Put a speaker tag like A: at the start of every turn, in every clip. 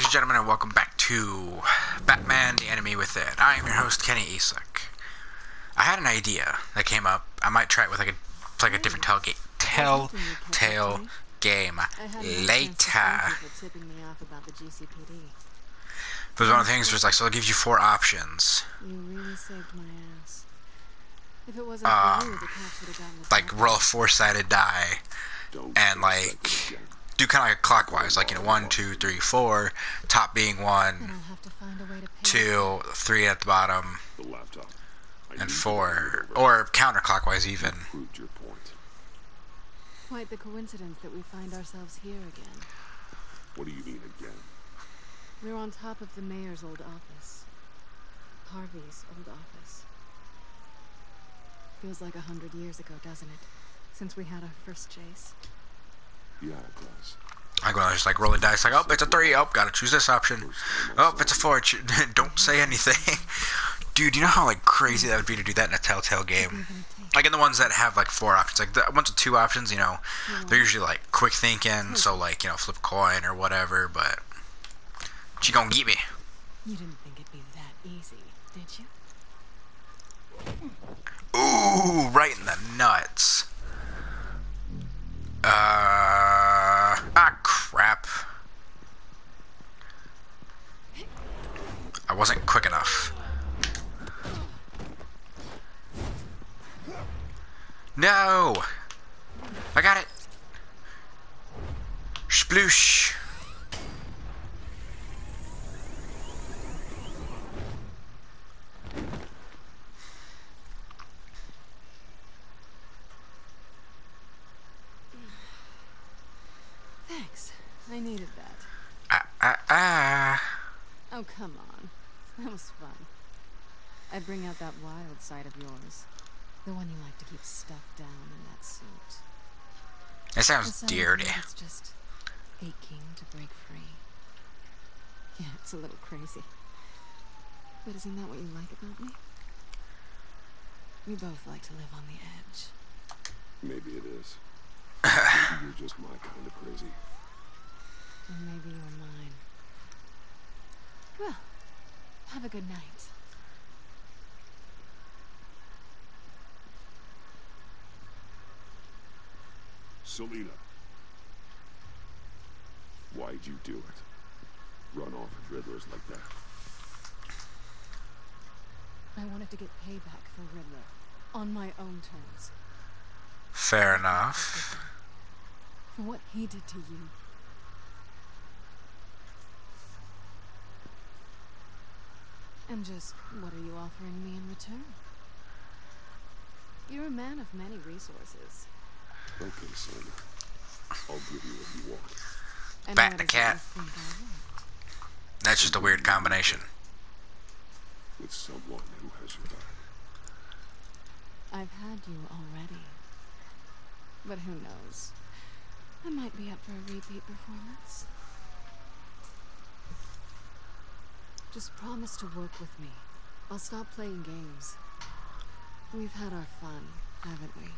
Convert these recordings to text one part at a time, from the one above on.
A: and gentlemen, and welcome back to Batman: The Enemy Within. I am your host, Kenny Isak. I had an idea that came up. I might try it with like a different telltale game later. But one of the things was like, so it gives you 4 options.
B: You really saved my ass. If it wasn't for you, the cops would have gotten the
A: like roll a 4-sided die, and like do kind of like clockwise, like 1, 2, 3, 4. Top being 1,
B: Then I'll have to find a way to pay
A: 2, 3 at the bottom,
C: The laptop.
A: and 4, or counterclockwise even.
C: Proved your point.
B: Quite the coincidence that we find ourselves here again.
C: What do you mean again?
B: We're on top of the mayor's old office. Harvey's old office. Feels like 100 years ago, doesn't it? Since we had our first chase.
C: Yeah, it does.
A: I go just like roll a dice, like, oh, it's a 3, oh, gotta choose this option. Oh, it's a 4, don't say anything. Dude, you know how like crazy that would be to do that in a Telltale game? Like in the ones that have like 4 options, like the ones with 2 options, they're usually like quick thinking, so like, flip a coin or whatever, but she gonna get me.
B: You didn't think it'd be that easy, did you?
A: Ooh, right in the nuts. Crap. I wasn't quick enough. No! I got it! Sploosh!
B: Thanks. I needed that. Oh, come on. That was fun. I bring out that wild side of yours. The one you like to keep stuffed down in that suit.
A: It sounds
B: The side of
A: dirty.
B: you that's just aching to break free. Yeah, it's a little crazy. But isn't that what you like about me? We both like to live on the edge.
C: Maybe it is. Maybe you're just my kind of crazy.
B: And maybe you're mine. Well, have a good night.
C: Selina. Why'd you do it? Run off with Riddlers like that?
B: I wanted to get payback for Riddler. On my own terms.
A: Fair enough.
B: For what he did to you. And just, what are you offering me in return? You're a man of many resources.
C: Okay, Selina. I'll give you what you want.
B: And
A: Bat
B: what
A: and
B: is it
A: cat.
B: you think I want?
A: That's just a weird combination.
C: With someone who has your back.
B: I've had you already. But who knows? I might be up for a repeat performance. Just promise to work with me. I'll stop playing games. We've had our fun, haven't we?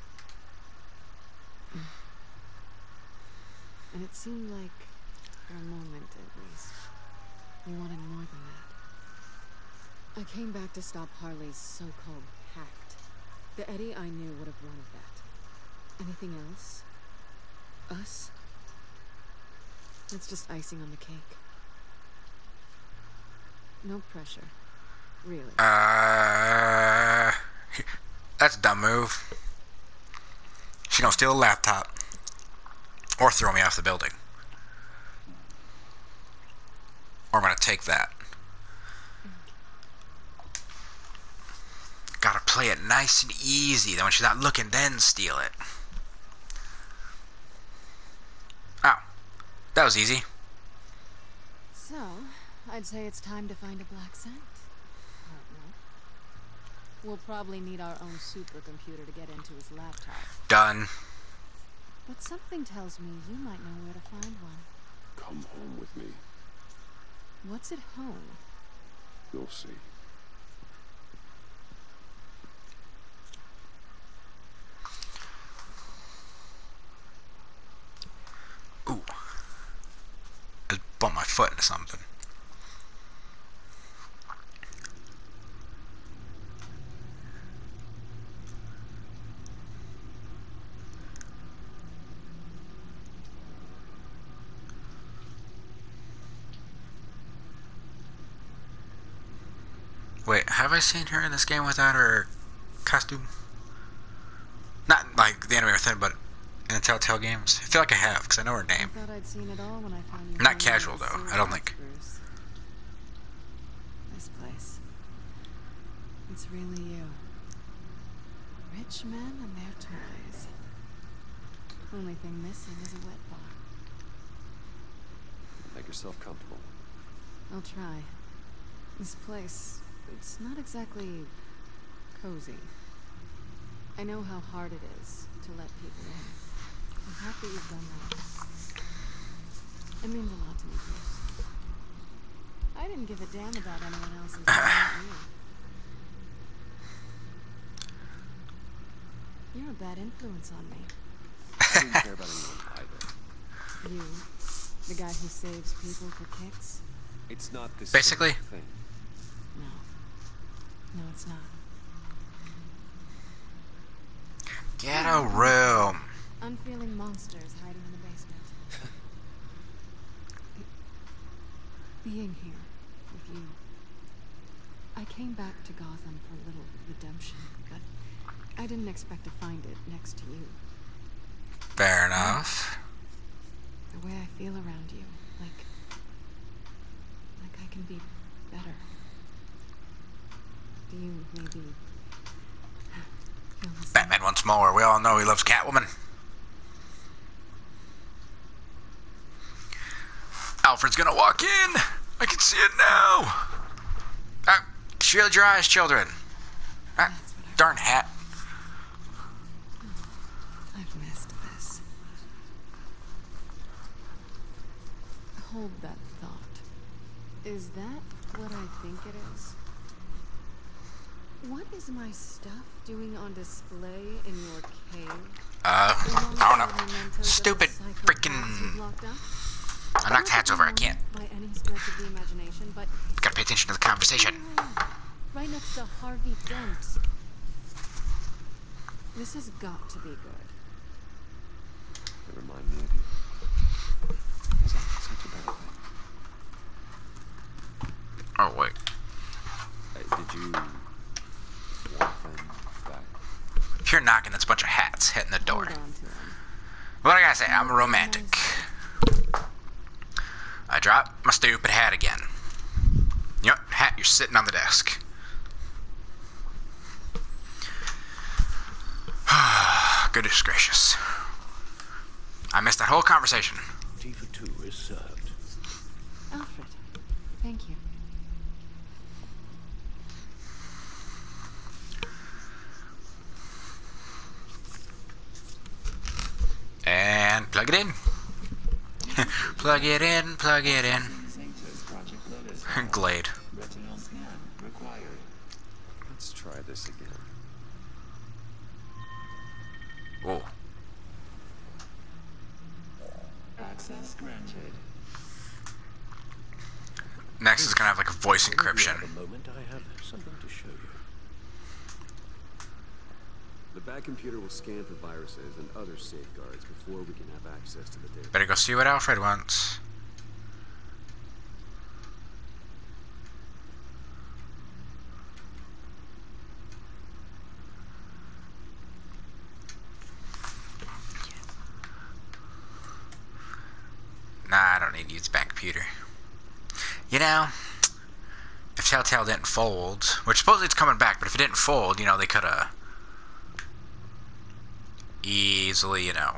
B: And it seemed like, for a moment at least, you wanted more than that. I came back to stop Harley's so-called pact. The Eddie I knew would have wanted that. Anything else? Us? That's just icing on the cake. No pressure. Really.
A: That's a dumb move. She gonna steal a laptop. Or throw me off the building. Or I'm gonna take that. Gotta play it nice and easy. Then when she's not looking, then steal it. Oh. That was easy.
B: So, I'd say it's time to find a black scent. Partner. We'll probably need our own supercomputer to get into his laptop.
A: Done.
B: But something tells me you might know where to find one.
C: Come home with me.
B: What's at home?
C: You'll see.
A: Ooh. I just bumped my foot into something. Wait, have I seen her in this game without her costume? Not like the anime thing, but in the Telltale games. I feel like I have, because I know her
B: I
A: name.
B: thought I'd seen it all when I found you.
A: Not casual, though. I don't think.
B: Bruce. This place. It's really you. Rich men and their toys. Only thing missing is a wet bar.
C: Make yourself comfortable.
B: I'll try. This place, it's not exactly cozy. I know how hard it is to let people in. I'm happy you've done that. It means a lot to me, Bruce. I didn't give a damn about anyone else until I met you. You're a bad influence on me.
C: I didn't care about anyone either.
B: You, the guy who saves people for kicks?
C: It's not this
A: Basically.
C: sort of thing.
B: No. No, it's not.
A: Get a room.
B: Unfeeling monsters hiding in the basement. Being here with you. I came back to Gotham for a little redemption, but I didn't expect to find it next to you.
A: Fair enough.
B: The way I feel around you, like I can be better. Do you maybe feel the same?
A: Batman once more. We all know he loves Catwoman. Alfred's gonna walk in. I can see it now. Ah, shield your eyes, children. Ah, darn hat.
B: I've missed this. Hold that thought. Is that what I think it is? What is my stuff doing on display in your cave?
A: I don't know. Stupid freaking. I knocked hats over. I can't.
B: By any stretch of the imagination, but
A: Gotta pay attention to the conversation.
B: right next to Harvey Dent. This has got to be good.
C: They remind me of you. Is that such a bad thing?
A: Oh, wait.
C: Did you want them back?
A: If you're knocking, that's a bunch of hats hitting the door.
B: Hold on to 'em.
A: What I gotta say, I'm a romantic. I drop my stupid hat again. Yep, hat, you're sitting on the desk. Goodness gracious. I missed that whole conversation.
D: Tea for two is served.
B: Alfred, thank you.
A: And plug it in. Plug it in, plug it in. Glade.
C: Let's try this again.
A: Whoa.
E: Access granted.
A: Next is gonna have like a voice encryption.
D: At the moment, I have something to show you.
C: The back computer will scan for viruses and other safeguards before we can have access to the data.
A: Better go see what Alfred wants. Nah, I don't need to use the back computer. You know, if Telltale didn't fold, which supposedly it's coming back, but if it didn't fold, you know, they could have easily, you know,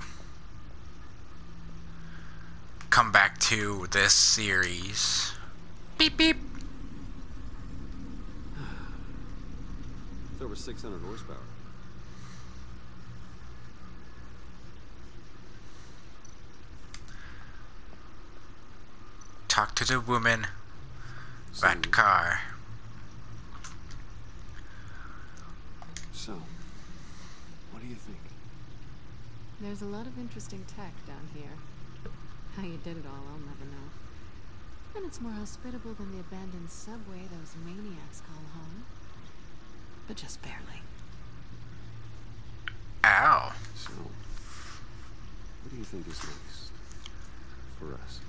A: come back to this series. Beep beep.
C: It's over 600 horsepower.
A: Talk to the woman.
C: So,
A: Rent car.
C: so, what do you think?
B: There's a lot of interesting tech down here. How you did it all, I'll never know. And it's more hospitable than the abandoned subway those maniacs call home. But just barely.
A: Ow.
C: So, what do you think is next for us?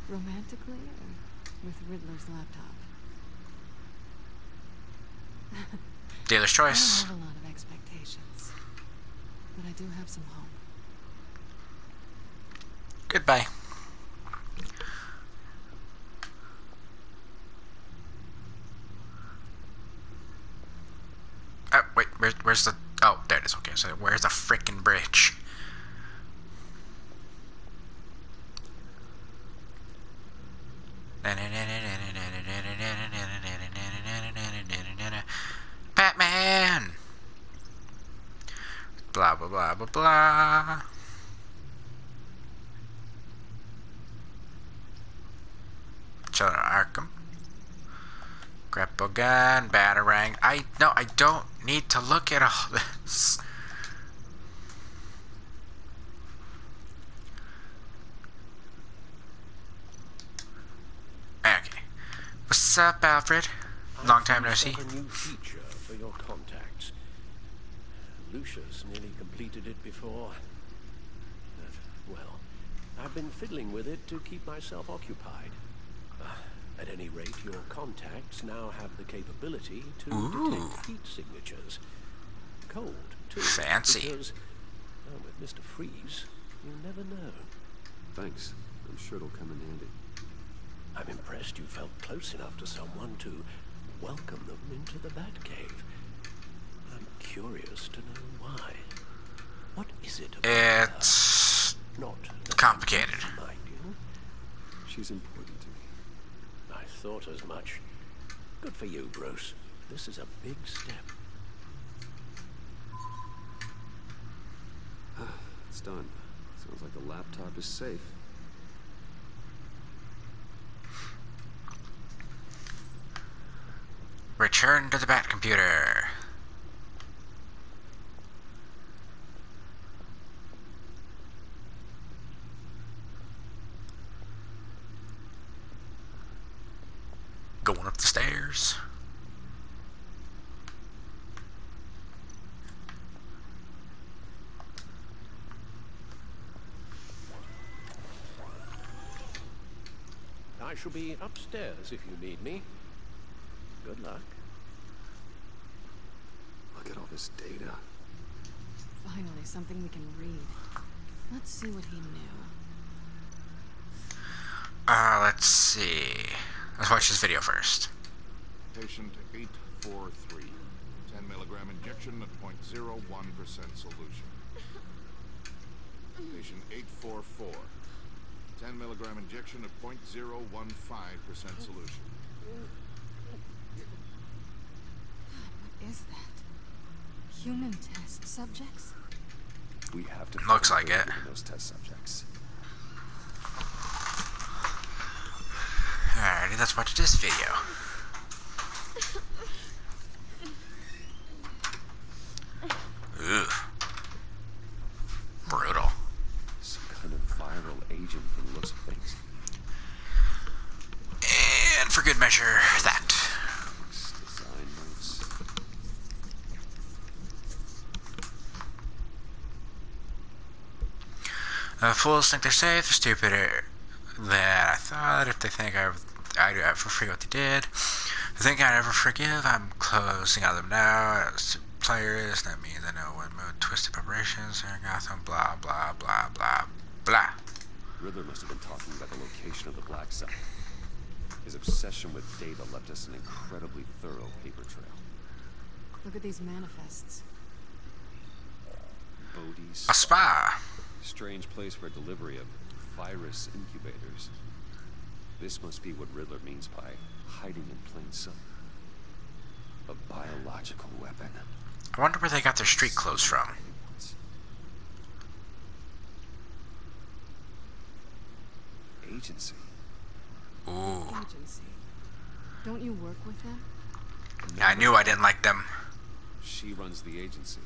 B: Romantically or with Riddler's laptop?
A: Dealer's
B: I don't
A: choice.
B: have a lot of expectations, but I do have some hope.
A: Goodbye. Oh, wait, where's the... Oh, there it is. Okay, so where's the frickin' bridge? Batman! Blah, blah, blah, blah, blah. Children of Arkham. Grapple gun, batarang. No, I don't need to look at all this. Okay. What's up, Alfred? Long time no see.
D: A new feature for your contacts. Lucius nearly completed it before. But, well, I've been fiddling with it to keep myself occupied. At any rate, your contacts now have the capability to detect heat signatures. Cold, too.
A: Fancy.
D: Because, with Mr. Freeze, you never know.
C: Thanks. I'm sure it'll come in handy.
D: I'm impressed you felt close enough to someone to welcome them into the Batcave. I'm curious to know why. What is it about her?
A: It's
D: Not that
A: complicated.
D: I mind you.
C: She's important to me.
D: I thought as much. Good for you, Bruce. This is a big step.
C: It's done. Sounds like the laptop is safe.
A: Return to the Batcomputer. Going up the stairs.
D: I shall be upstairs if you need me. Good luck.
C: Look at all this data.
B: Finally, something we can read. Let's see what he knew.
A: Let's see. Let's watch this video first.
F: Patient 843. 10 milligram injection at 0.01% solution. Patient 844. 10 milligram injection at 0.015% solution.
B: What is that? Human test subjects?
C: We have to
A: Looks
C: find
A: like
C: a way
A: it.
C: to those test subjects.
A: Alrighty, let's watch this video. Ooh. Brutal.
C: Some kind of viral agent from the looks of things.
A: And for good measure, that.
C: Design notes.
A: Fools think they're safe, the stupider that I thought. If they think I'd ever forget what they did, they think I'd ever forgive. I'm closing on them now. As players, that means I know what mode twisted preparations. Gotham, blah blah blah blah blah.
C: Riddler must have been talking about the location of the black site. His obsession with data left us an incredibly thorough paper trail.
B: Look at these manifests.
C: Bodhi's
A: A spa.
C: strange place for delivery of virus incubators. This must be what Riddler means by hiding in plain sight. A biological weapon.
A: I wonder where they got their street clothes from.
C: Agency.
A: Ooh.
B: Agency. Don't you work with them?
A: I knew I didn't like them.
C: She runs the agency.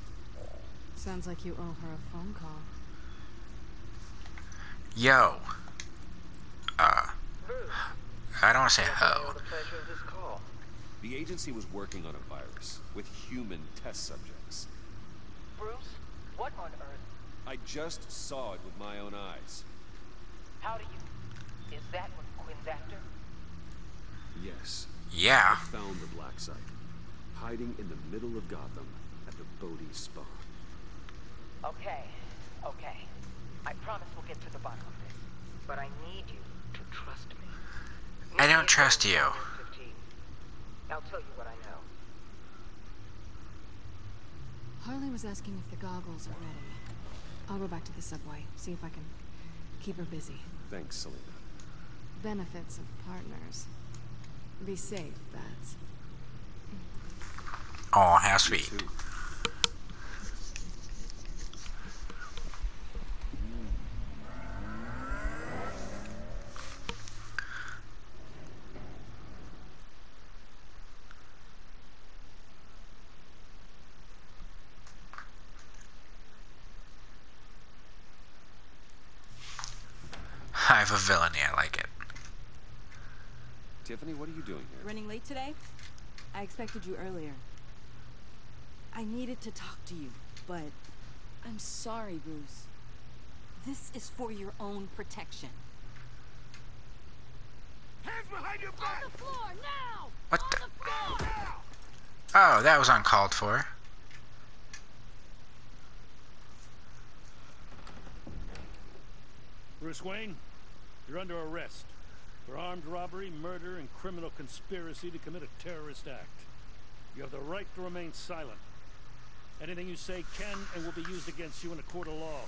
B: Sounds like you owe her a phone call.
A: Yo. I don't want to say ho.
C: The agency was working on a virus with human test subjects.
G: Bruce, what on earth?
C: I just saw it with my own eyes.
G: How do you... Is that what Quinn's after?
C: Yes.
A: Yeah.
C: I found the black site. hiding in the middle of Gotham at the Bodhi Spa.
G: Okay, okay. I promise we'll get to the bottom of this. But I need you to trust me.
A: I don't trust you.
G: I'll tell you what I know.
B: Harley was asking if the goggles are ready. I'll go back to the subway, see if I can keep her busy.
C: Thanks, Selena.
B: Benefits of partners. Be safe, Bats.
A: Oh, how sweet.
C: Too.
A: I have a villainy, I like it.
C: Tiffany, what are you doing here?
H: Running late today? I expected you earlier. I needed to talk to you, but I'm sorry, Bruce. This is for your own protection.
D: Hands behind your back!
H: On the floor, now!
A: What
H: On
A: the?
H: the floor!
A: Oh, that was uncalled for.
I: Bruce Wayne, you're under arrest for armed robbery, murder, and criminal conspiracy to commit a terrorist act. You have the right to remain silent. Anything you say can and will be used against you in a court of law.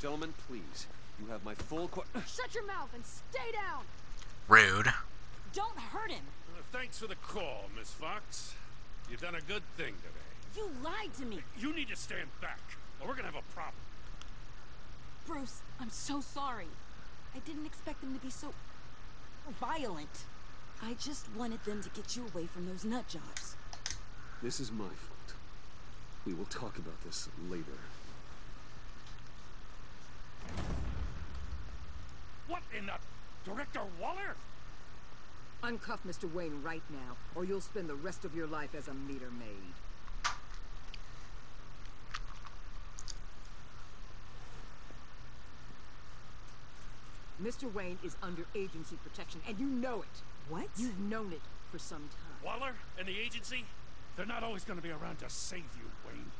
C: Gentlemen, please. You have my full
H: Shut your mouth and stay down!
A: Rude.
H: Don't hurt him!
I: Thanks for the call, Miss Fox. You've done a good thing today.
H: You lied to me!
I: You need to stand back, or we're gonna have a problem.
H: Bruce, I'm so sorry. I didn't expect them to be so violent. I just wanted them to get you away from those nut jobs.
C: This is my fault. We will talk about this later.
I: What in the... Director Waller?
J: Uncuff Mr. Wayne right now, or you'll spend the rest of your life as a meter maid. Mr. Wayne is under agency protection, and you know it.
H: What?
J: You've known it for some time.
I: Waller and the agency? They're not always gonna be around to save you, Wayne.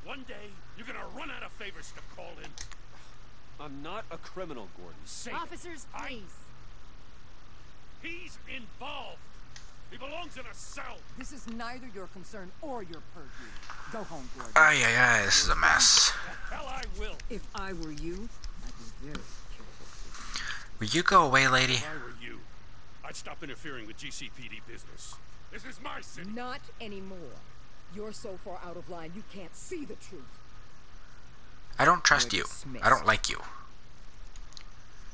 I: One day, you're gonna run out of favors to call in.
C: I'm not a criminal, Gordon.
I: Say it.
H: Officers, please.
I: He's involved. He belongs in a cell.
J: This is neither your concern or your purview. Go home, Gordon.
A: Ay, ay, ay, this is a mess.
I: The hell I will.
J: If I were you, I'd be very careful.
A: Will you go away, lady?
I: If I were you, I'd stop interfering with GCPD business. This is my city.
J: Not anymore. You're so far out of line, you can't see the truth.
A: I don't trust you. I don't like you.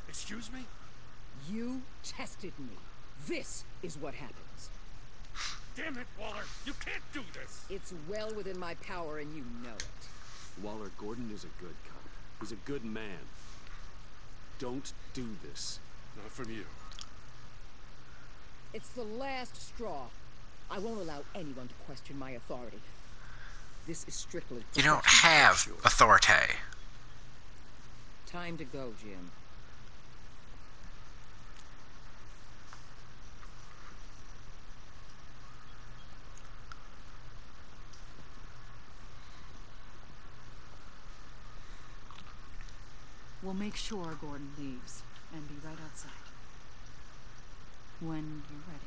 I: Excuse me?
J: You tested me. This is what happens.
I: Damn it, Waller. You can't do this.
J: It's well within my power, and you know it.
C: Waller, Gordon is a good cop. He's a good man. Don't do this.
I: Not from you.
J: It's the last straw. I won't allow anyone to question my authority. This is strictly
A: You don't
J: protection.
A: have authority.
J: Time to go, Jim.
B: We'll make sure Gordon leaves and be right outside. When you're ready.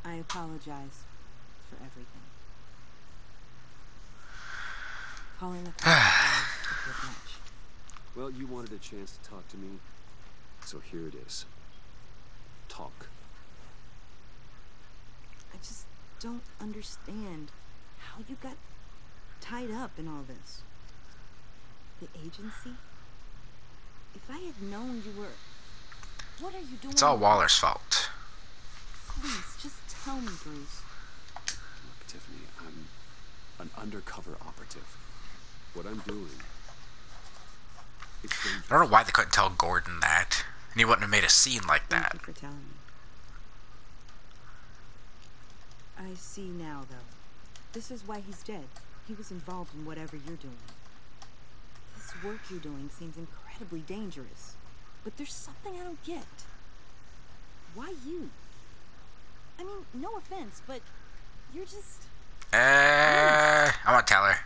H: I apologize for everything. Calling the cops was a bit much.
C: Well, you wanted a chance to talk to me, so here it is. Talk.
H: I just don't understand how you got tied up in all this. The agency? If I had known you were... What are you doing?
A: It's all Waller's fault.
H: Please, just tell me, Bruce.
C: Look, Tiffany, I'm an undercover operative. What I'm doing... It's dangerous.
A: I don't know why they couldn't tell Gordon that. And he wouldn't have made a scene like that.
H: Thank you for telling me. I see now, though. This is why he's dead. He was involved in whatever you're doing. This work you're doing seems incredibly dangerous. But there's something I don't get. Why you? I mean, no offense, but you're just...
A: I want to tell her.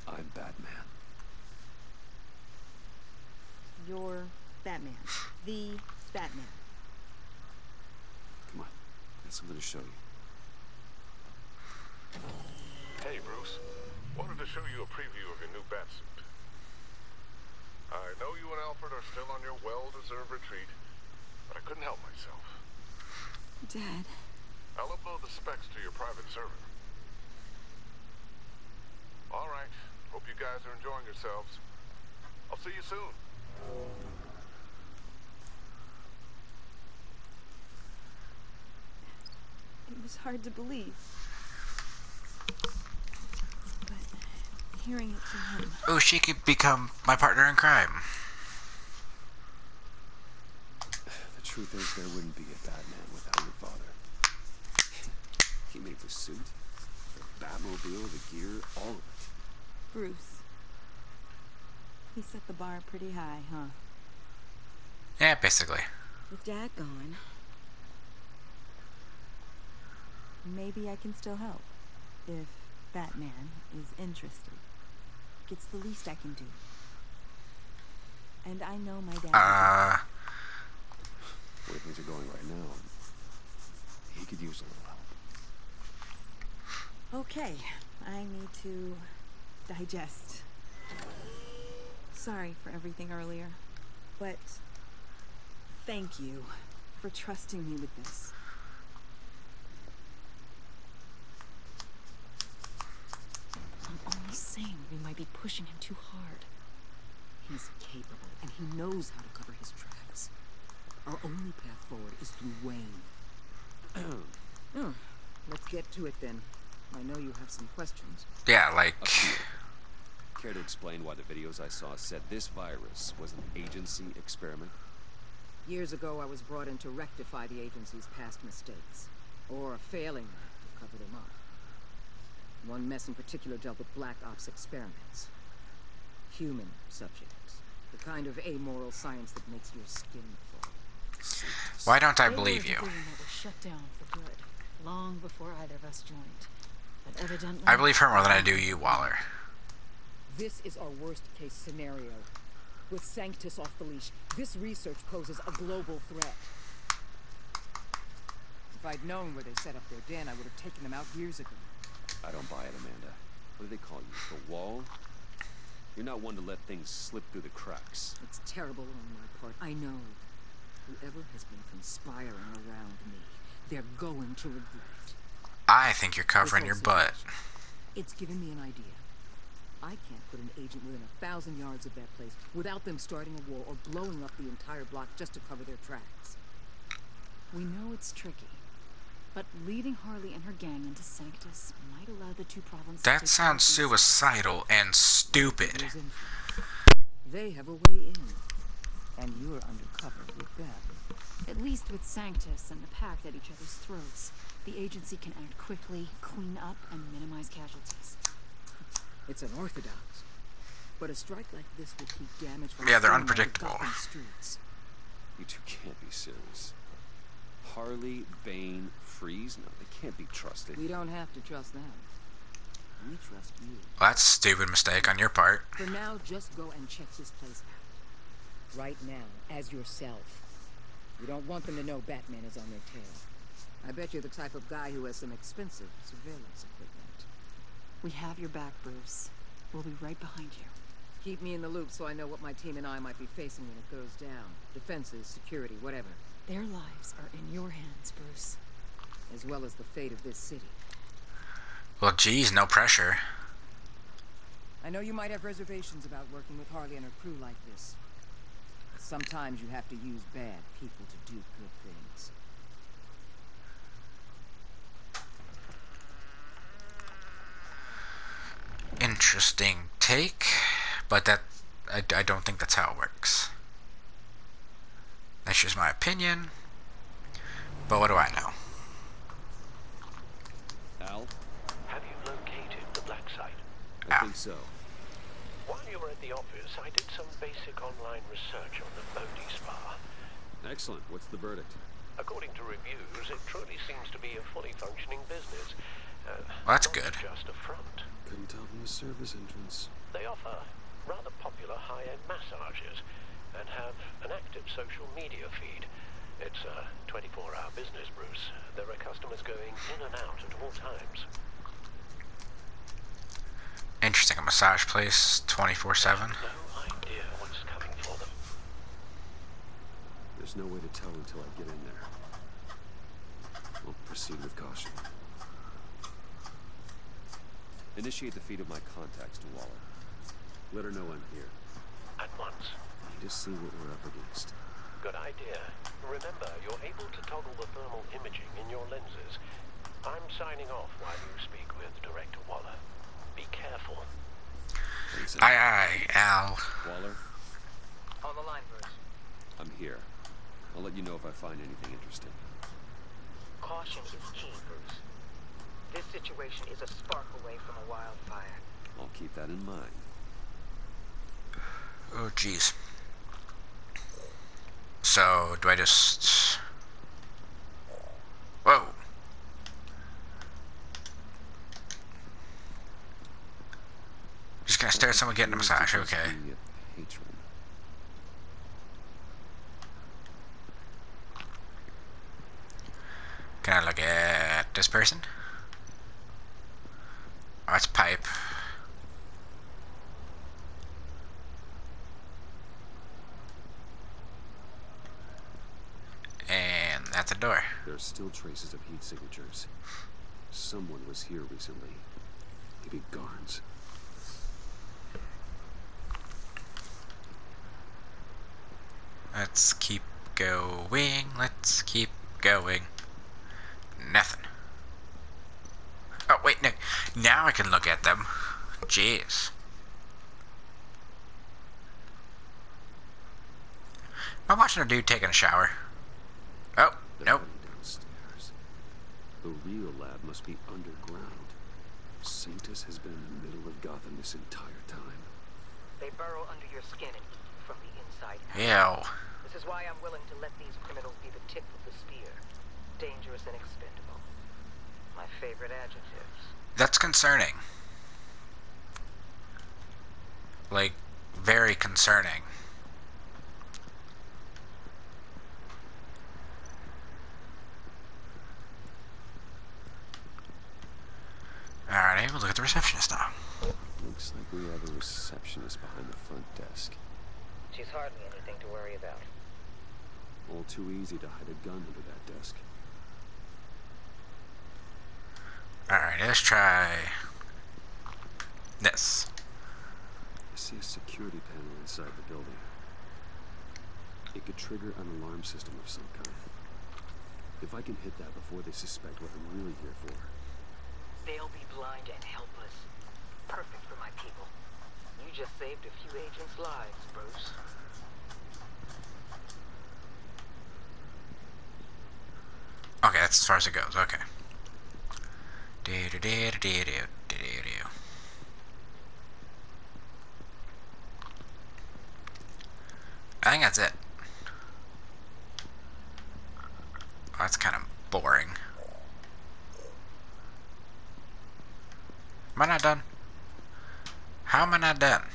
C: I'm Batman.
H: You're Batman. The Batman.
C: Come on, I got something to show you.
K: Hey, Bruce. Wanted to show you a preview of your new Batsuit. I know you and Alfred are still on your well-deserved retreat, but I couldn't help myself.
H: Dad.
K: I'll upload the specs to your private server. All right. Hope you guys are enjoying yourselves. I'll see you soon.
H: It was hard to believe. But hearing it from him...
A: Oh, she could become my partner in crime.
C: The truth is, there wouldn't be a Batman without your father. He made the suit, the Batmobile, the gear, all of it.
H: Bruce. He set the bar pretty high, huh?
A: Yeah, basically.
H: With Dad gone, maybe I can still help. If Batman is interested. It's the least I can do. And I know my dad...
C: Where things are going right now, he could use a little help.
H: Okay, I need to digest. Sorry for everything earlier, but thank you for trusting me with this.
B: I'm only saying we might be pushing him too hard.
J: He's capable, and he knows how to cover his tracks. Our only path forward is through Wayne. Let's get to it then. I know you have some questions.
A: Yeah, like...
C: Care to explain why the videos I saw said this virus was an agency experiment?
J: Years ago, I was brought in to rectify the agency's past mistakes. Or failing that, to cover them up. One mess in particular dealt with Black Ops experiments. Human subjects. The kind of amoral science that makes your skin crawl.
A: Why don't I believe you?
B: That was shut down for good, long before either of us joined. But evidently...
A: I believe her more than I do you, Waller.
J: This is our worst-case scenario. With Sanctus off the leash, this research poses a global threat. If I'd known where they set up their den, I would have taken them out years ago.
C: I don't buy it, Amanda. What do they call you? The Wall? You're not one to let things slip through the cracks.
J: It's terrible on my part, I know. Whoever has been conspiring around me, they're going to regret.
A: I think you're covering your butt.
J: It's given me an idea. I can't put an agent within 1,000 yards of that place without them starting a war or blowing up the entire block just to cover their tracks.
B: We know it's tricky, but leading Harley and her gang into Sanctus might allow the two problems to
A: That
B: take
A: sounds
B: place.
A: suicidal and stupid.
J: They have a way in, and you're undercover with them.
B: At least with Sanctus and the Pact at each other's throats, the agency can act quickly, clean up, and minimize casualties.
J: It's unorthodox, but a strike like this will keep damage from
A: Yeah, they're
J: spreading on the
A: unpredictable.
J: Gotham streets.
C: You two can't be serious. Harley, Bane, Freeze? No, they can't be trusted.
J: We don't have to trust them. We trust you.
A: Well, that's a stupid mistake on your part.
J: For now, just go and check this place out. Right now, as yourself. You don't want them to know Batman is on their tail. I bet you're the type of guy who has some expensive surveillance equipment.
B: We have your back, Bruce. We'll be right behind you.
J: Keep me in the loop so I know what my team and I might be facing when it goes down. Defenses, security, whatever.
B: Their lives are in your hands, Bruce.
J: As well as the fate of this city.
A: Well, geez, no pressure.
J: I know you might have reservations about working with Harley and her crew like this. But sometimes you have to use bad people to do good things.
A: Interesting take, but that I don't think that's how it works. That's just my opinion, but what do I know?
C: Al?
D: Have you located the black site?
C: I think so.
D: While you were at the office, I did some basic online research on the Modi Spa.
C: Excellent. What's the verdict?
D: According to reviews, it truly seems to be a fully functioning business.
A: Well, that's
D: not
A: good.
D: Just a front.
C: Couldn't tell from the service entrance.
D: They offer rather popular high-end massages and have an active social media feed. It's a 24-hour business, Bruce. There are customers going in and out at all times.
A: Interesting. A massage place 24/7.
D: No idea what's coming for them.
C: There's no way to tell until I get in there. I'll proceed with caution. Initiate the feed of my contacts to Waller. Let her know I'm here.
D: At once.
C: I need to see what we're up against.
D: Good idea. Remember, you're able to toggle the thermal imaging in your lenses. I'm signing off while you speak with Director Waller. Be careful.
A: Aye, aye, Al.
C: Waller,
G: On the line, Bruce.
C: I'm here. I'll let you know if I find anything interesting.
G: Caution is key, Bruce. This situation is a spark away from a wildfire.
C: I'll keep that in mind.
A: Oh, jeez. So, do I just... Whoa. Just gonna stare at someone getting a massage, okay.
C: Patron.
A: Can I look at this person? Oh, it's Pipe. And at the door.
C: There are still traces of heat signatures. Someone was here recently. Maybe Garns.
A: Let's keep going. Let's keep going. Nothing. Oh, wait, no. Now I can look at them. Jeez. Am I watching a dude taking a shower? Oh, nope.
C: Downstairs. The real lab must be underground. Sanctus has been in the middle of Gotham this entire time.
G: They burrow under your skin and eat you from the inside out.
A: Ew.
G: This is why I'm willing to let these criminals be the tip of the spear. Dangerous and expendable. My favorite adjectives.
A: That's concerning. Like, very concerning. Alright, we'll look at the receptionist now.
C: Looks like we have a receptionist behind the front desk.
G: She's hardly anything to worry about.
C: All too easy to hide a gun under that desk.
A: Alright, let's try this.
C: I see a security panel inside the building. It could trigger an alarm system of some kind. If I can hit that before they suspect what I'm really here for.
G: They'll be blind and helpless. Perfect for my people. You just saved a few agents' lives, Bruce.
A: Okay, that's as far as it goes. Okay. I think that's it. Oh, that's kind of boring. Am I not done? How am I not done?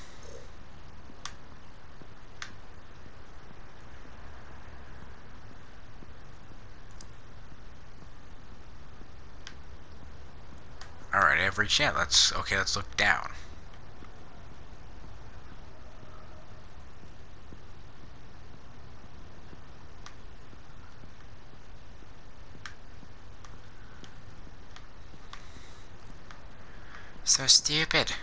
A: Alright, I've reached out. Let's look down. So stupid.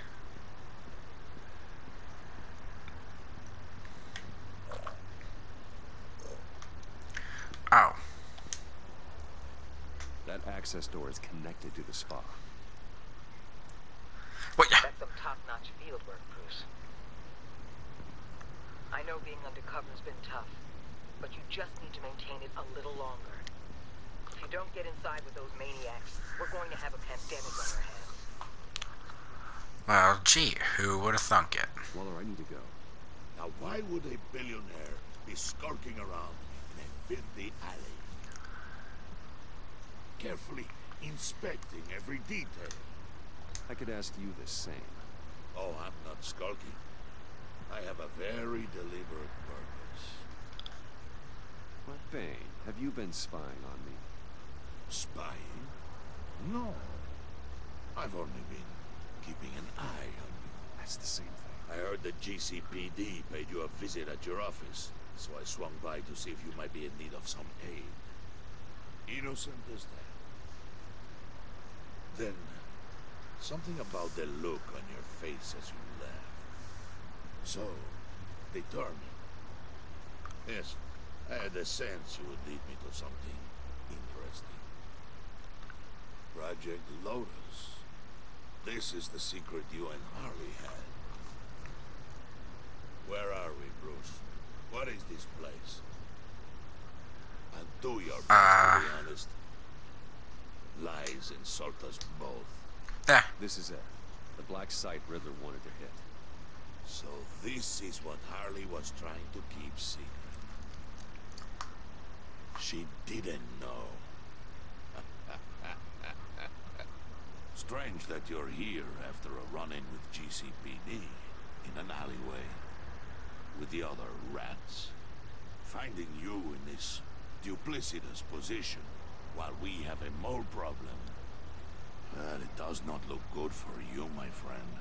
A: Oh.
C: That access door is connected to the spa.
A: What?
G: That's some top-notch field work, Bruce. I know being undercover's been tough, but you just need to maintain it a little longer. If you don't get inside with those maniacs, we're going to have a pandemic on our hands.
A: Well, gee, who would have thunk it?
C: Waller, I need to go.
L: Now, why would a billionaire be skulking around in a filthy alley? Carefully inspecting every detail.
C: I could ask you the same.
L: Oh, I'm not skulking. I have a very deliberate purpose.
C: What, Bane, have you been spying on me?
L: Spying? No. I've only been keeping an eye on you.
C: That's the same thing.
L: I heard the GCPD paid you a visit at your office, so I swung by to see if you might be in need of some aid. Innocent as that. Then, something about the look on your face as you left. So, determined. Yes, I had a sense you would lead me to something interesting. Project Lotus. This is the secret you and Harley had. Where are we, Bruce? What is this place? And do your best to be honest. Lies insult us both.
C: This is it. The black site Riddler wanted to hit.
L: So this is what Harley was trying to keep secret. She didn't know. Strange that you're here after a run-in with GCPD in an alleyway with the other rats. Finding you in this duplicitous position while we have a mole problem. Well, it does not look good for you, my friend.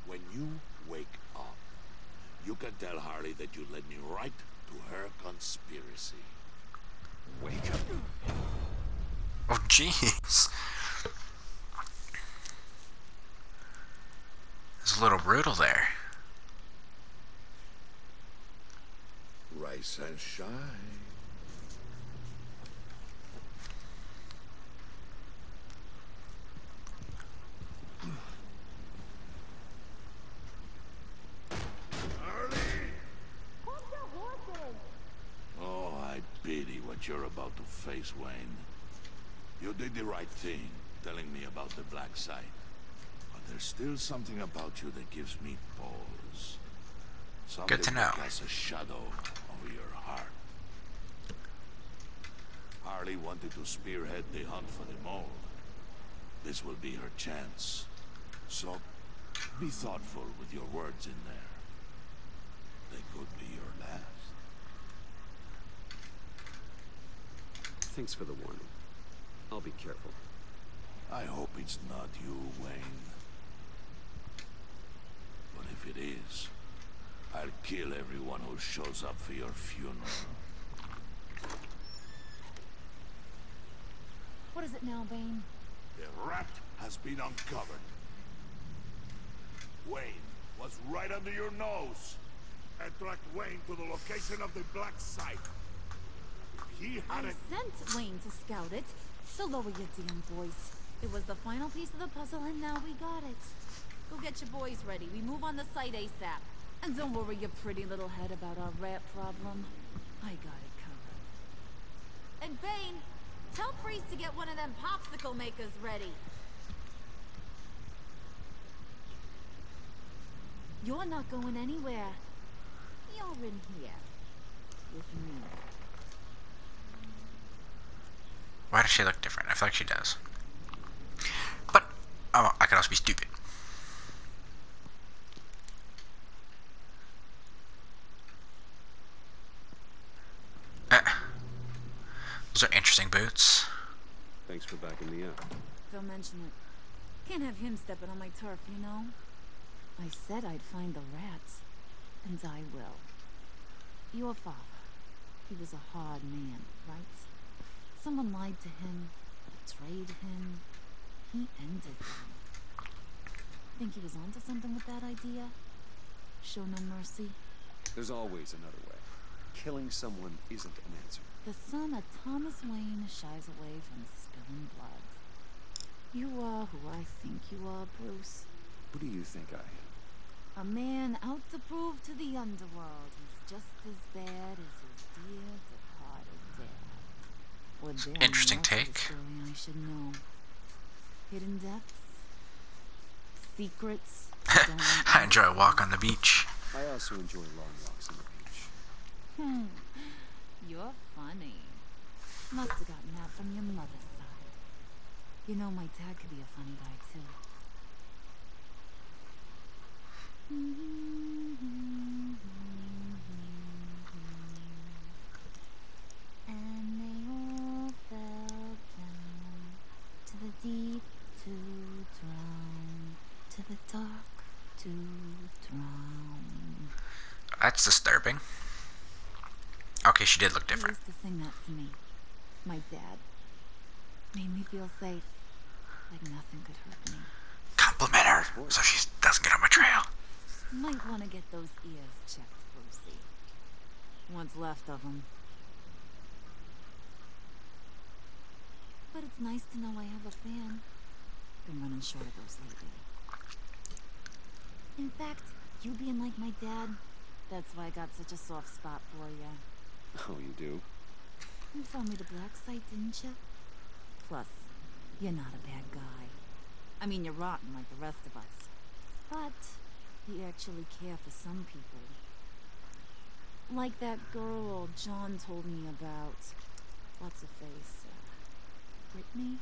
L: When you wake up, you can tell Harley that you led me right to her conspiracy.
C: Wake up.
A: Oh, jeez. It's a little brutal there.
L: Rise and shine. Oh, I pity what you're about to face, Wayne. You did the right thing, telling me about the black site. But there's still something about you that gives me pause. Something
A: Good to know.
L: that casts a shadow over your heart. Harley wanted to spearhead the hunt for the mole. This will be her chance. So, be thoughtful with your words in there. They could be your last.
C: Thanks for the warning. I'll be careful.
L: I hope it's not you, Wayne. But if it is, I'll kill everyone who shows up for your funeral.
M: What is it now, Bane?
L: The rat has been uncovered. Wayne was right under your nose. And tracked Wayne to the location of the black site. If he had
M: I sent Wayne to scout it, so lower your damn voice. It was the final piece of the puzzle, and now we got it. Go get your boys ready. We move on the site ASAP. And don't worry your pretty little head about our rat problem. I got it covered. And Bane, tell Freeze to get one of them popsicle makers ready. You're not going anywhere. You're in here. With me.
A: Why does she look different? I feel like she does. But, oh, I could also be stupid. Those are interesting boots.
C: Thanks for backing me up.
M: Don't mention it. Can't have him stepping on my turf, you know? I said I'd find the rats. And I will. Your father. He was a hard man, right? Someone lied to him, betrayed him. He ended them. Think he was onto something with that idea? Show no mercy?
C: There's always another way. Killing someone isn't an answer.
M: The son of Thomas Wayne shies away from spilling blood. You are who I think you are, Bruce.
C: Who do you think I am?
M: A man out to prove to the underworld he's just as bad as his dear departed dad. Or there
A: Interesting
M: more to the
A: take.
M: story I should know. Hidden depths? secrets.
A: I enjoy a walk on the beach.
C: I also enjoy long walks on the beach.
M: You're funny. Must have gotten that from your mother's side. You know, my dad could be a funny guy, too. And they all fell down to the deep to drown, to the dark to drown.
A: That's disturbing. Okay, she did look different.
M: He used to sing that to me. My dad. Made me feel safe. Like nothing could hurt me.
A: Compliment her so she doesn't get on my trail.
M: Might want to get those ears checked, Brucey. What's left of them. But it's nice to know I have a fan. Been running short of those lately. In fact, you being like my dad, that's why I got such a soft spot for you.
C: Oh, you do?
M: You saw me the black side, didn't you? Plus, you're not a bad guy. I mean, you're rotten like the rest of us. But you actually care for some people. Like that girl John told me about. What's her face? Brittany?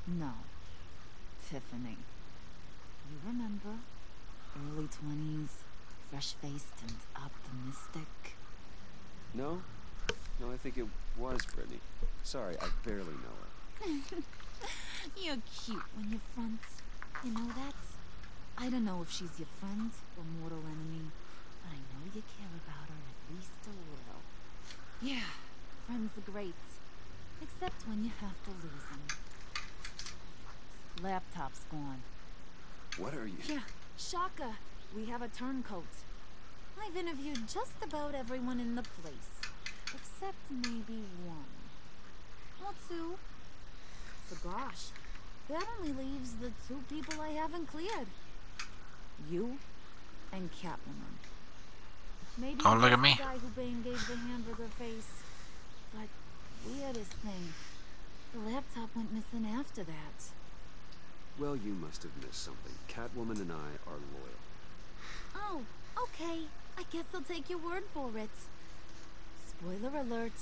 M: No. Tiffany. You remember? Early 20s, fresh-faced and optimistic.
C: No? No, I think it was Brittany. Sorry, I barely know her.
M: You're cute when you're friends. You know that? I don't know if she's your friend or mortal enemy, but I know you care about her at least a little. Yeah, friends are great. Except when you have to lose them. Laptop's gone.
C: What are you...
M: Yeah, Shaka. We have a turncoat. I've interviewed just about everyone in the place. Except maybe one. Or two. So gosh, that only leaves the two people I haven't cleared. You and Catwoman. Maybe
A: Oh, look at me.
M: the guy who Bane gave the hamburger face. But weirdest thing, the laptop went missing after that.
C: Well, you must have missed something. Catwoman and I are loyal.
M: Oh, okay. I guess I'll take your word for it. Spoiler alert.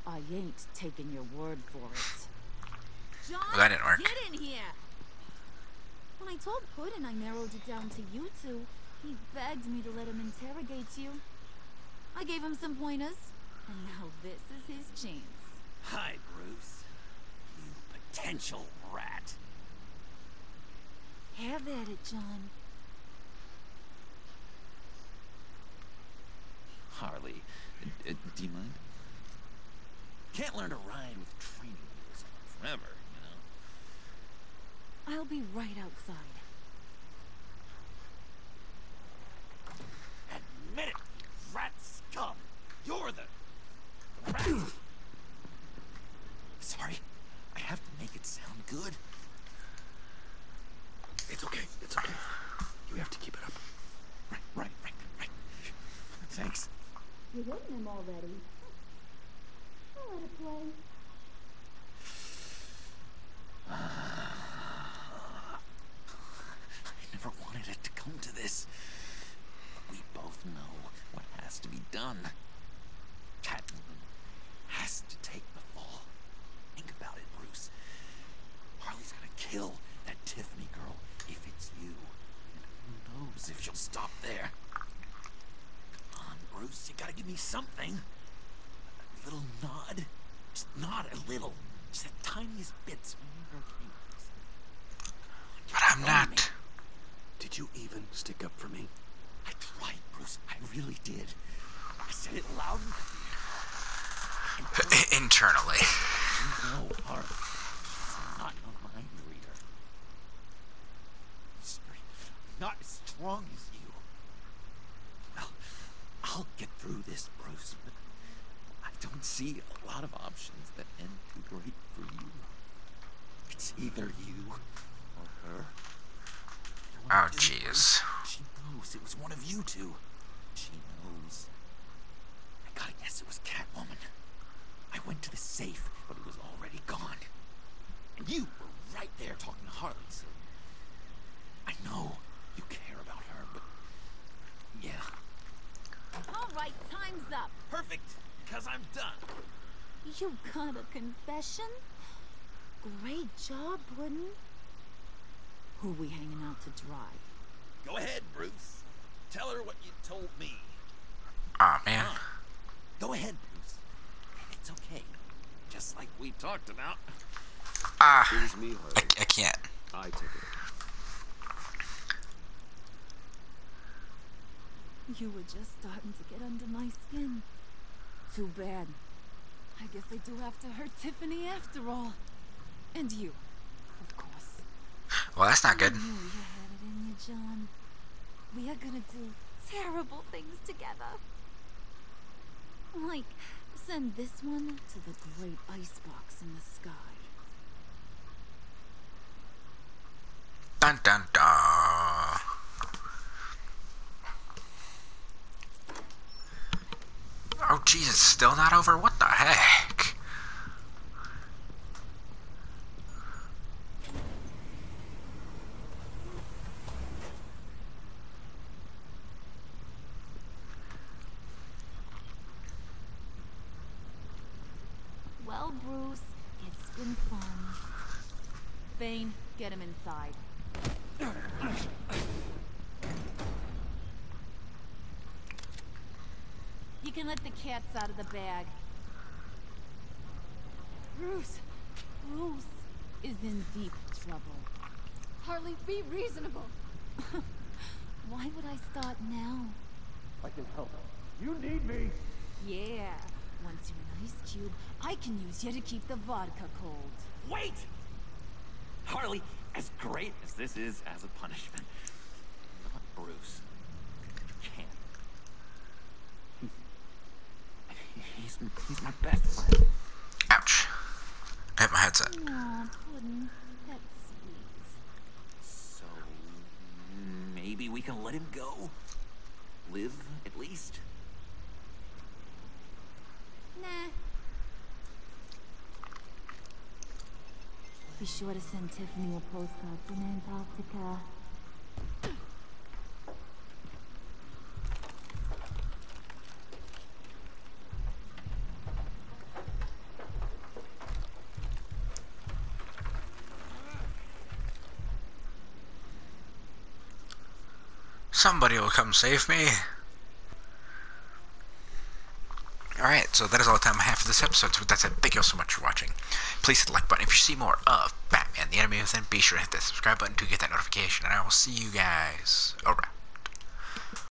M: I ain't taking your word for it. John,
A: Well, that didn't work.
M: get in here! When I told Puddin' I narrowed it down to you two, he begged me to let him interrogate you. I gave him some pointers, and now this is his chance.
N: Hi, Bruce. You potential rat.
M: Have at it, John.
N: Harley, do you mind? Can't learn to ride with training wheels on forever, you know?
M: I'll be right outside.
N: Admit it, you rat scum! You're the rat! Sorry, I have to make it sound good.
D: It's okay, it's okay. You have to keep it up.
N: Right. Thanks.
M: You're hitting him already. I'll let it play.
N: I never wanted it to come to this. But we both know what has to be done. Catwoman has to take the fall. Think about it, Bruce. Harley's gonna kill that Tiffany girl if it's you. And who knows if she'll stop there. Come on, Bruce, you gotta give me something. A little nod. Just nod a little. Just the tiniest bits when you're okay.
A: But I'm not.
D: Did you even stick up for me?
N: I tried, Bruce. I really did. I said it loud and clear.
A: Internally.
N: You know, Harley, she's not a mind reader. Not as strong as you. Well, I'll get through this, Bruce, but I don't see a lot of options that end too great for you. It's either you or her.
A: Oh, jeez.
N: She knows it was one of you two. She knows. I gotta guess it was Catwoman. I went to the safe, but it was already gone. And you were right there talking to Harley, so I know
M: up.
N: Perfect, because I'm done.
M: You got a confession? Great job, Puddin'. Who we hanging out to dry?
N: Go ahead, Bruce. Tell her what you told me.
A: Aw, man.
N: Go ahead, Bruce. It's okay. Just like we talked about.
C: Here's me,
A: I can't.
C: I took it.
M: You were just starting to get under my skin. Too bad. I guess I do have to hurt Tiffany after all. And you, of course.
A: Well, that's not good.
M: I knew you had it in you, John. We are gonna do terrible things together. Like, send this one to the great icebox in the sky.
A: Dun dun dun. Oh, jeez, it's still not over? What the heck?
M: Well, Bruce, it's been fun. Bane, get him inside. You can let the cats out of the bag. Bruce is in deep trouble. Harley, be reasonable. Why would I start now?
D: I can help. You need me.
M: Yeah, once you're an ice cube, I can use you to keep the vodka cold.
N: Wait! Harley, as great as this is as a punishment, not Bruce. Can't. He's my best friend.
A: Ouch. I hit my headset.
M: Aw, Puddin', that's sweet.
N: So, maybe we can let him go? Live, at least?
M: Nah. Be sure to send Tiffany a postcard from Antarctica.
A: Somebody will come save me. Alright, so that is all the time I have for this episode. So with that said, thank you all so much for watching. Please hit the like button if you see more of Batman the Animated Within. Be sure to hit that subscribe button to get that notification. And I will see you guys around.